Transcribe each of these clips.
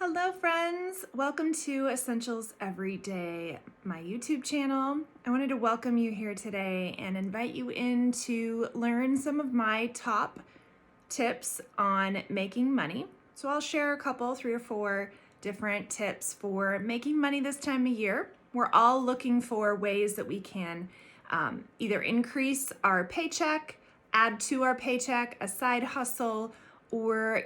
Hello friends, welcome to Essentials Everyday, my YouTube channel. I wanted to welcome you here today and invite you in to learn some of my top tips on making money. So I'll share a couple, 3 or 4 different tips for making money this time of year. We're all looking for ways that we can either increase our paycheck, add to our paycheck, a side hustle, or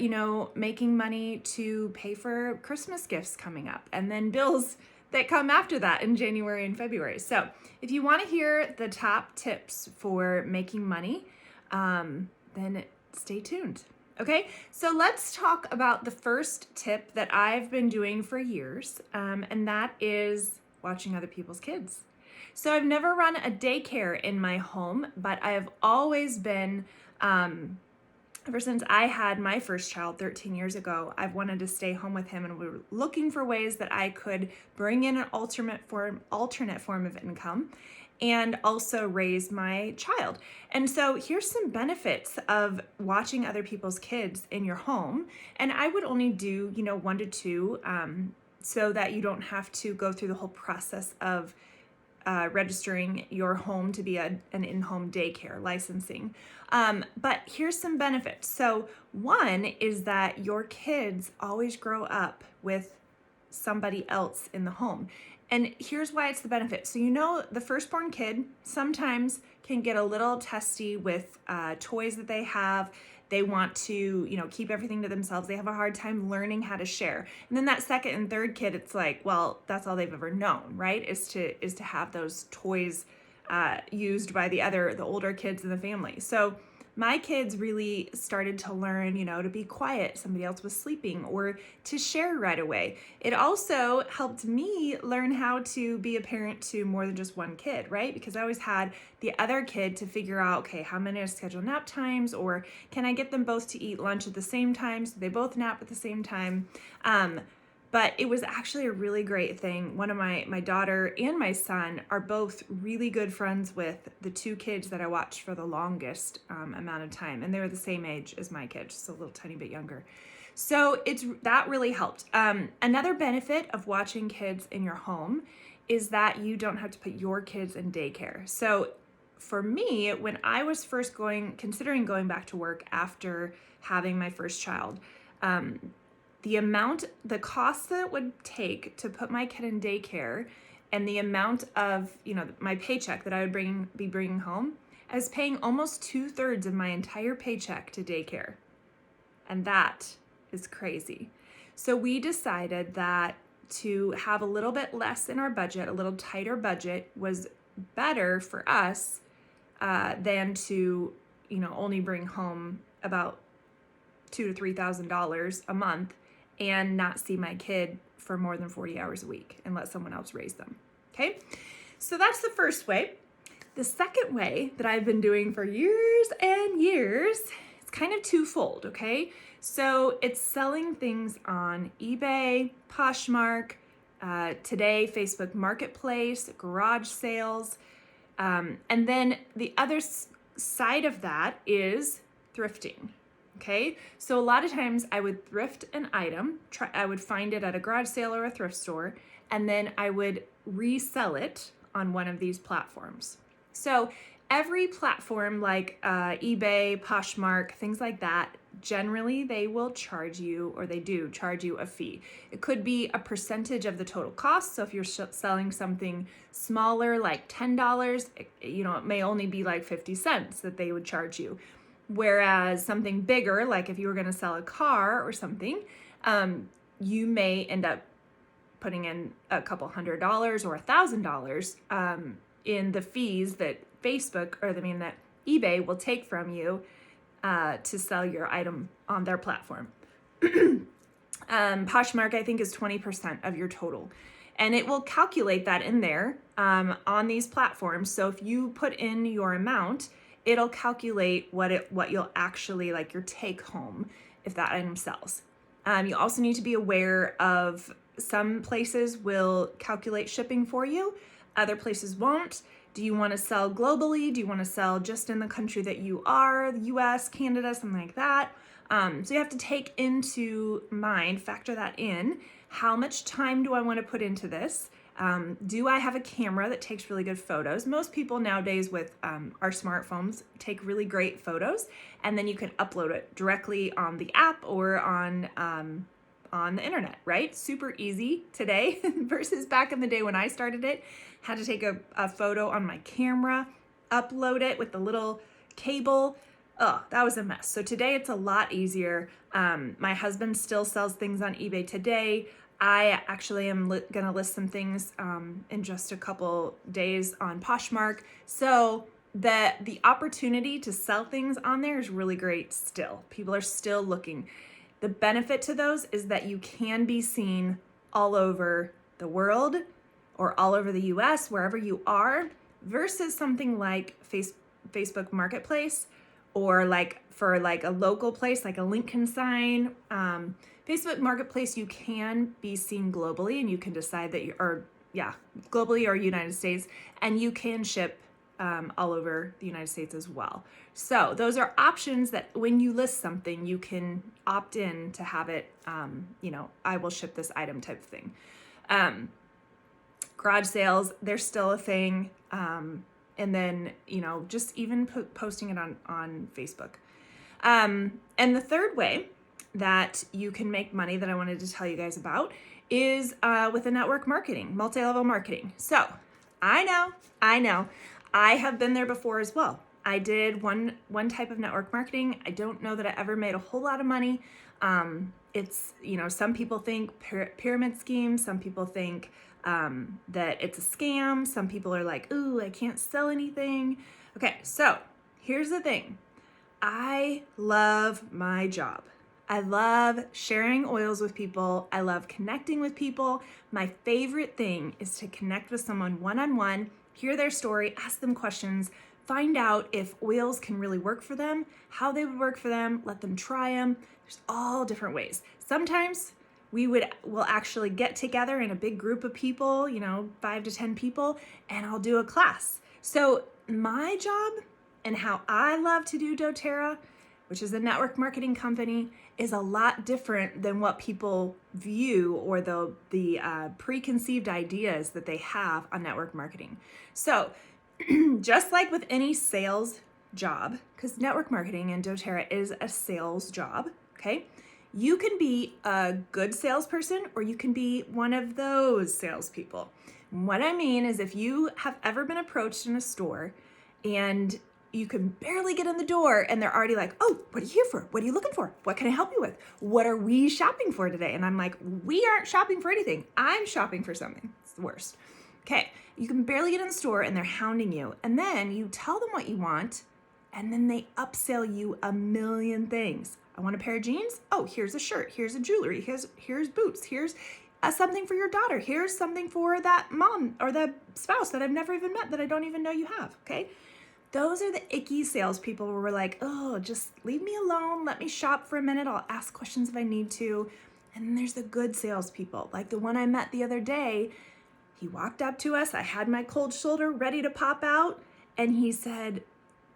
making money to pay for Christmas gifts coming up and then bills that come after that in January and February. So if you want to hear the top tips for making money, then stay tuned. Okay, so let's talk about the first tip that I've been doing for years, and that is watching other people's kids. So I've never run a daycare in my home, but I have always been, ever since I had my first child 13 years ago, I've wanted to stay home with him, and we were looking for ways that I could bring in an alternate form of income and also raise my child. And so here's some benefits of watching other people's kids in your home. And I would only do, 1 to 2, so that you don't have to go through the whole process of registering your home to be an in-home daycare licensing. But here's some benefits. So one is that your kids always grow up with somebody else in the home. And here's why it's the benefit. So the firstborn kid sometimes can get a little testy with toys that they have. They want to, keep everything to themselves. They have a hard time learning how to share. And then that second and third kid, it's like, well, that's all they've ever known, right? Is to have those toys used by the older kids in the family. So my kids really started to learn, to be quiet. Somebody else was sleeping, or to share right away. It also helped me learn how to be a parent to more than just one kid, right? Because I always had the other kid to figure out, okay, how many to schedule nap times, or can I get them both to eat lunch at the same time so they both nap at the same time? But it was actually a really great thing. One of my daughter and my son are both really good friends with the 2 kids that I watched for the longest amount of time. And they were the same age as my kids, just a little tiny bit younger. So that really helped. Another benefit of watching kids in your home is that you don't have to put your kids in daycare. So for me, when I was first considering going back to work after having my first child, the cost that it would take to put my kid in daycare and the amount of, my paycheck that I would be bringing home, I was paying almost 2/3 of my entire paycheck to daycare. And that is crazy. So we decided that to have a little bit less in our budget, a little tighter budget, was better for us than to, only bring home about $2,000 to $3,000 a month and not see my kid for more than 40 hours a week and let someone else raise them. Okay, so that's the first way. The second way that I've been doing for years and years, it's kind of twofold, okay? So it's selling things on eBay, Poshmark, today Facebook Marketplace, garage sales, and then the other side of that is thrifting. Okay, so a lot of times I would thrift an item, I would find it at a garage sale or a thrift store, and then I would resell it on one of these platforms. So every platform like eBay, Poshmark, things like that, generally they will charge you, or they do charge you a fee. It could be a percentage of the total cost. So if you're selling something smaller like $10, it may only be like 50 cents that they would charge you. Whereas something bigger, like if you were going to sell a car or something, you may end up putting in a couple $100 or $1,000 in the fees that that eBay will take from you to sell your item on their platform. Poshmark, I think, is 20% of your total. And it will calculate that in there on these platforms. So if you put in your amount, it'll calculate what you'll actually, like, your take home if that item sells. You also need to be aware of some places will calculate shipping for you, other places won't. Do you want to sell globally? Do you want to sell just in the country that you are, the US, Canada, something like that? So you have to take into mind, factor that in. How much time do I want to put into this? Do I have a camera that takes really good photos? Most people nowadays with our smartphones take really great photos, and then you can upload it directly on the app or on the internet, right? Super easy today versus back in the day when I started it. Had to take a photo on my camera, upload it with the little cable. Oh, that was a mess. So today it's a lot easier. My husband still sells things on eBay today. I actually am gonna list some things in just a couple days on Poshmark. So the opportunity to sell things on there is really great still. People are still looking. The benefit to those is that you can be seen all over the world or all over the US, wherever you are, versus something like Facebook Marketplace, or like for like a local place like a Lincoln Sign. Facebook Marketplace, you can be seen globally, and you can decide that globally or United States, and you can ship all over the United States as well. So those are options that when you list something, you can opt in to have it, I will ship this item type of thing. Garage sales, they're still a thing. And then, just even posting it on Facebook. And the third way that you can make money that I wanted to tell you guys about is with a network marketing, multi-level marketing. So I know, I have been there before as well. I did one type of network marketing. I don't know that I ever made a whole lot of money. It's, some people think pyramid schemes. Some people think that it's a scam. Some people are like, ooh, I can't sell anything. Okay, so here's the thing. I love my job. I love sharing oils with people. I love connecting with people. My favorite thing is to connect with someone one-on-one, hear their story, ask them questions, find out if oils can really work for them, how they would work for them, let them try them. There's all different ways. Sometimes we'll actually get together in a big group of people, 5 to 10 people, and I'll do a class. So my job and how I love to do doTERRA, which is a network marketing company, is a lot different than what people view or the preconceived ideas that they have on network marketing. So just like with any sales job, because network marketing and doTERRA is a sales job, okay? You can be a good salesperson, or you can be one of those salespeople. What I mean is, if you have ever been approached in a store and you can barely get in the door and they're already like, oh, what are you here for? What are you looking for? What can I help you with? What are we shopping for today? And I'm like, we aren't shopping for anything. I'm shopping for something. It's the worst. Okay, you can barely get in the store and they're hounding you. And then you tell them what you want, and then they upsell you a million things. I want a pair of jeans. Oh, here's a shirt. Here's a jewelry. Here's boots. Here's something for your daughter. Here's something for that mom or that spouse that I've never even met, that I don't even know you have. Okay. Those are the icky salespeople where we're like, oh, just leave me alone. Let me shop for a minute. I'll ask questions if I need to. And then there's the good salespeople, like the one I met the other day. He walked up to us. I had my cold shoulder ready to pop out. And he said,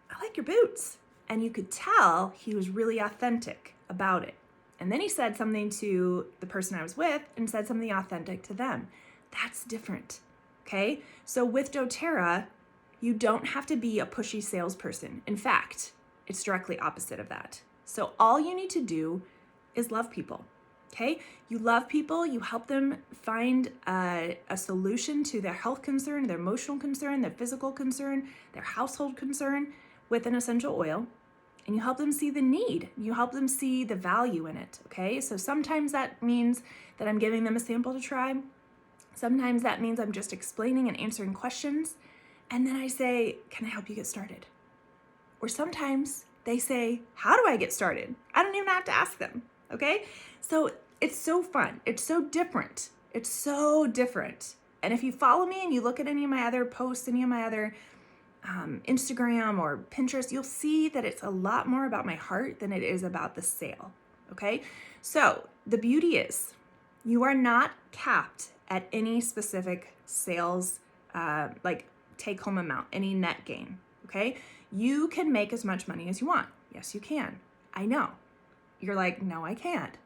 I like your boots. And you could tell he was really authentic about it. And then he said something to the person I was with and said something authentic to them. That's different, okay? So with doTERRA, you don't have to be a pushy salesperson. In fact, it's directly opposite of that. So all you need to do is love people, okay? You love people, you help them find a solution to their health concern, their emotional concern, their physical concern, their household concern with an essential oil. And you help them see the need. You help them see the value in it, okay? So sometimes that means that I'm giving them a sample to try. Sometimes that means I'm just explaining and answering questions. And then I say, can I help you get started? Or sometimes they say, how do I get started? I don't even have to ask them, okay? So it's so fun. It's so different. It's so different. And if you follow me and you look at any of my other posts, any of my other Instagram or Pinterest, you'll see that it's a lot more about my heart than it is about the sale, okay? So the beauty is you are not capped at any specific sales, like take-home amount, any net gain, okay? You can make as much money as you want. Yes, you can. I know. you're like, no, I can't.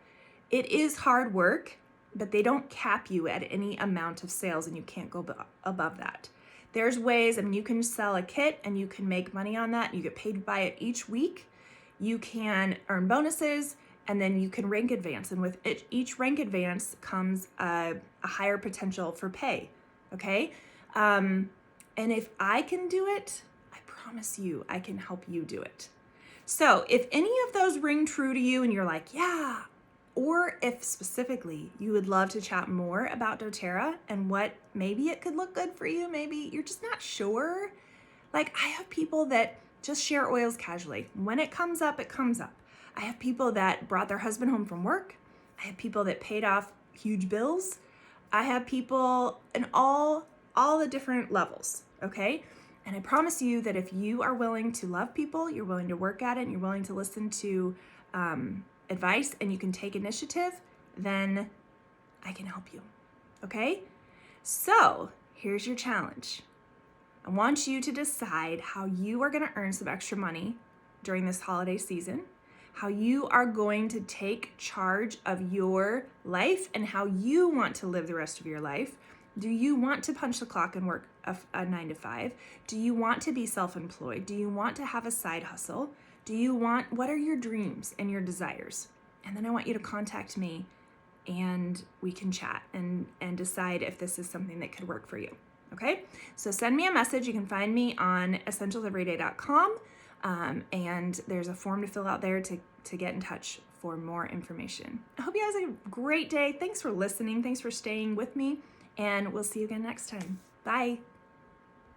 It is hard work, but they don't cap you at any amount of sales and you can't go above that. There's ways, you can sell a kit and you can make money on that. You get paid by it each week. You can earn bonuses, and then you can rank advance. And with each rank advance comes a higher potential for pay, okay? And if I can do it, I promise you I can help you do it. So if any of those ring true to you and you're like, yeah, or if specifically you would love to chat more about doTERRA and what maybe it could look good for you, maybe you're just not sure. Like, I have people that just share oils casually. When it comes up, it comes up. I have people that brought their husband home from work. I have people that paid off huge bills. I have people in all the different levels, okay? And I promise you that if you are willing to love people, you're willing to work at it, and you're willing to listen to advice, and you can take initiative, then I can help you, okay? So here's your challenge. I want you to decide how you are gonna earn some extra money during this holiday season, how you are going to take charge of your life and how you want to live the rest of your life. Do you want to punch the clock and work a 9 to 5? Do you want to be self-employed? Do you want to have a side hustle? What are your dreams and your desires? And then I want you to contact me and we can chat and decide if this is something that could work for you. Okay? So send me a message. You can find me on essentialseveryday.com. And there's a form to fill out there to get in touch for more information. I hope you guys have a great day. Thanks for listening. Thanks for staying with me. And we'll see you again next time. Bye.